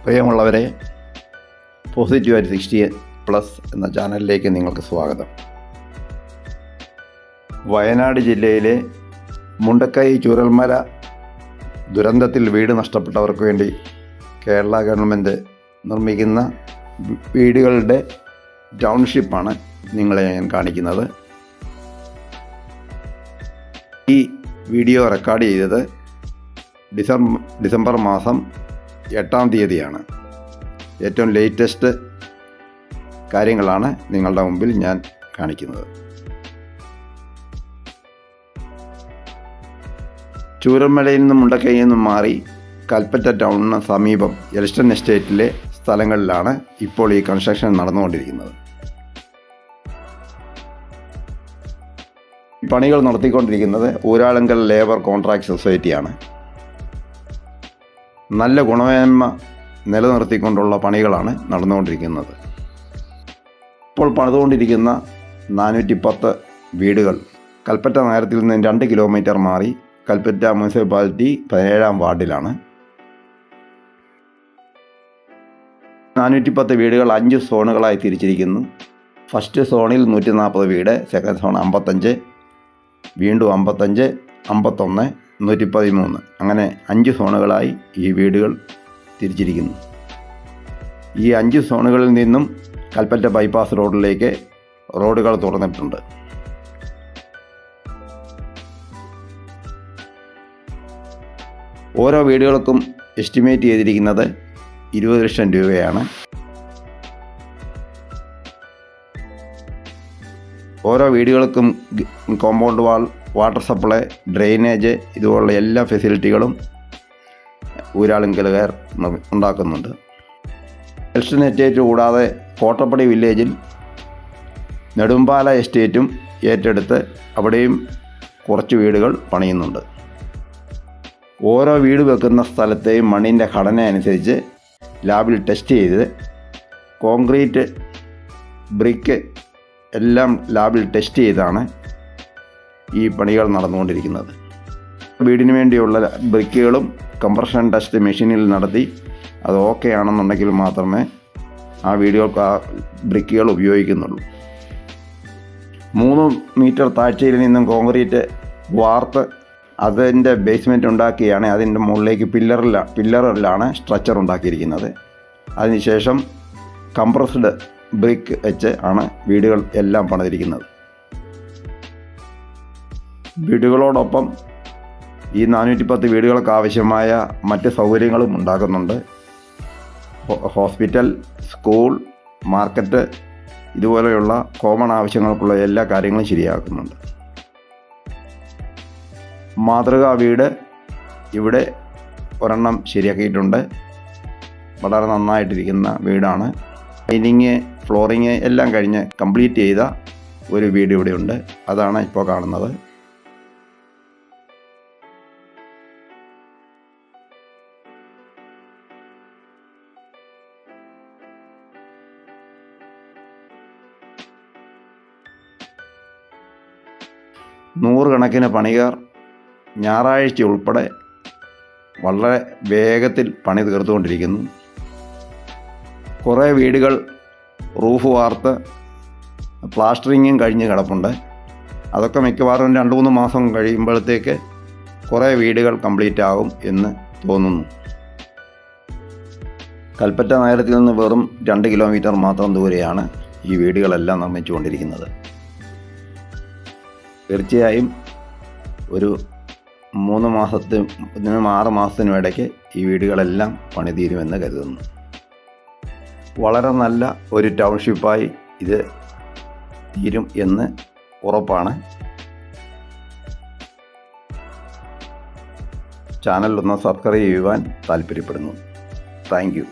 പ്രിയമുള്ളവരെ, പോസിറ്റീവ് 60+ എന്ന ചാനലിലേക്ക് നിങ്ങൾക്ക് സ്വാഗതം. വയനാട് ജില്ലയിലെ മുണ്ടക്കൈ ചൂരൽമല ദുരന്തത്തിൽ വീട് നഷ്ടപ്പെട്ടവർക്ക് വേണ്ടി കേരള ഗവൺമെൻറ് നിർമ്മിക്കുന്ന വീടുകളുടെ ടൗൺഷിപ്പാണ് നിങ്ങളെ ഞാൻ കാണിക്കുന്നത്. ഈ വീഡിയോ റെക്കോർഡ് ചെയ്തത് ഡിസംബർ മാസം 8-ാം തീയതിയാണ്. ഏറ്റവും ലേറ്റസ്റ്റ് കാര്യങ്ങളാണ് നിങ്ങളുടെ മുമ്പിൽ ഞാൻ കാണിക്കുന്നത്. ചൂരൽമലയിൽ നിന്നും മുണ്ടക്കൈയിൽ നിന്നും മാറി കൽപ്പറ്റ ടൗണിന് സമീപം എൽസ്റ്റൺ എസ്റ്റേറ്റിലെ സ്ഥലങ്ങളിലാണ് ഇപ്പോൾ ഈ കൺസ്ട്രക്ഷൻ നടന്നുകൊണ്ടിരിക്കുന്നത്. പണികൾ നടത്തിക്കൊണ്ടിരിക്കുന്നത് ഊരാളുങ്കൽ ലേബർ കോൺട്രാക്ട് സൊസൈറ്റിയാണ്. നല്ല ഗുണമേന്മ നിലനിർത്തിക്കൊണ്ടുള്ള പണികളാണ് നടന്നുകൊണ്ടിരിക്കുന്നത്. ഇപ്പോൾ പണിതുകൊണ്ടിരിക്കുന്ന 410 വീടുകൾ കൽപ്പറ്റ നഗരത്തിൽ നിന്ന് 2 കിലോമീറ്റർ മാറി കൽപ്പറ്റ മുനിസിപ്പാലിറ്റി 17-ാം വാർഡിലാണ്. 410 വീടുകൾ 5 സോണുകളായി തിരിച്ചിരിക്കുന്നു. ഫസ്റ്റ് സോണിൽ 140 വീട്, സെക്കൻഡ് സോൺ 55, വീണ്ടും 55, 51, 113, അങ്ങനെ 5 സോണുകളായി ഈ വീടുകൾ തിരിച്ചിരിക്കുന്നു. ഈ 5 സോണുകളിൽ നിന്നും കൽപ്പറ്റ ബൈപ്പാസ് റോഡിലേക്ക് റോഡുകൾ തുറന്നിട്ടുണ്ട്. ഓരോ വീടുകൾക്കും എസ്റ്റിമേറ്റ് ചെയ്തിരിക്കുന്നത് 20 ലക്ഷം രൂപയാണ്. ഓരോ വീടുകൾക്കും compound wall, water supply, drainage ഇതുപോലുള്ള എല്ലാ ഫെസിലിറ്റികളും ഊരാളുങ്കലുകാർ ഉണ്ടാക്കുന്നുണ്ട്. എൽസ്റ്റൺ എസ്റ്റേറ്റ് കൂടാതെ കോട്ടപ്പടി വില്ലേജിൽ നെടുമ്പാല എസ്റ്റേറ്റും ഏറ്റെടുത്ത് അവിടെയും കുറച്ച് വീടുകൾ പണിയുന്നുണ്ട്. ഓരോ വീട് വെക്കുന്ന സ്ഥലത്തെയും മണ്ണിൻ്റെ ഘടന അനുസരിച്ച് ലാബിൽ ടെസ്റ്റ് ചെയ്ത് കോൺക്രീറ്റ്, ബ്രിക്ക് എല്ലാം ലാബിൽ ടെസ്റ്റ് ചെയ്താണ് ഈ പണികൾ നടന്നുകൊണ്ടിരിക്കുന്നത്. വീടിന് വേണ്ടിയുള്ള ബ്രിക്കുകളും കംപ്രഷൻ ടെസ്റ്റ് മെഷീനിൽ നടത്തി അത് ഓക്കെ ആണെന്നുണ്ടെങ്കിൽ മാത്രമേ ആ വീടുകൾക്ക് ആ ബ്രിക്കുകൾ ഉപയോഗിക്കുന്നുള്ളൂ. 3 മീറ്റർ താഴ്ചയിൽ നിന്നും കോൺക്രീറ്റ് വാർത്ത് അതിൻ്റെ ബേസ്മെൻറ്റ് ഉണ്ടാക്കിയാണ് അതിൻ്റെ മുകളിലേക്ക് പില്ലറിലാണ് സ്ട്രക്ചർ ഉണ്ടാക്കിയിരിക്കുന്നത്. അതിനുശേഷം കംപ്രസ്ഡ് ബ്രിക്ക് വെച്ച് ആണ് വീടുകൾ എല്ലാം പണിതിരിക്കുന്നത്. വീടുകളോടൊപ്പം ഈ 410 വീടുകൾക്ക് ആവശ്യമായ മറ്റ് സൗകര്യങ്ങളും ഉണ്ടാക്കുന്നുണ്ട്. ഹോസ്പിറ്റൽ, സ്കൂൾ, മാർക്കറ്റ് ഇതുപോലെയുള്ള കോമൺ ആവശ്യങ്ങൾക്കുള്ള എല്ലാ കാര്യങ്ങളും ശരിയാക്കുന്നുണ്ട്. മാതൃകാ വീട് ഇവിടെ ഒരെണ്ണം ശരിയാക്കിയിട്ടുണ്ട്. വളരെ നന്നായിട്ടിരിക്കുന്ന വീടാണ്. പെയിൻറ്റിങ്, ഫ്ലോറിങ് എല്ലാം കഴിഞ്ഞ് കംപ്ലീറ്റ് ചെയ്ത ഒരു വീട് ഇവിടെയുണ്ട്. അതാണ് ഇപ്പോൾ കാണുന്നത്. നൂറുകണക്കിന് പണിക്കാർ ഞായറാഴ്ച ഉൾപ്പെടെ വളരെ വേഗത്തിൽ പണി തീർത്തുകൊണ്ടിരിക്കുന്നു. കുറേ വീടുകൾ റൂഫ് വാർത്ത് പ്ലാസ്റ്ററിങ്ങും കഴിഞ്ഞ് കിടപ്പുണ്ട്. അതൊക്കെ മിക്കവാറും 2-3 മാസം കഴിയുമ്പോഴത്തേക്ക് കുറേ വീടുകൾ കംപ്ലീറ്റ് ആകും എന്ന് തോന്നുന്നു. കൽപ്പറ്റ നഗരത്തിൽ നിന്ന് വെറും 2 കിലോമീറ്റർ മാത്രം ദൂരെയാണ് ഈ വീടുകളെല്ലാം നിർമ്മിച്ചുകൊണ്ടിരിക്കുന്നത്. തീർച്ചയായും ഒരു 3 മാസത്തിനും 6 മാസത്തിനും ഇടയ്ക്ക് ഈ വീടുകളെല്ലാം പണി തീരുമെന്ന് കരുതുന്നു. വളരെ നല്ല ഒരു ടൗൺഷിപ്പായി ഇത് തീരും എന്ന് ഉറപ്പാണ്. ചാനൽ ഒന്ന് സബ്സ്ക്രൈബ് ചെയ്യുവാൻ താല്പര്യപ്പെടുന്നു. Thank you.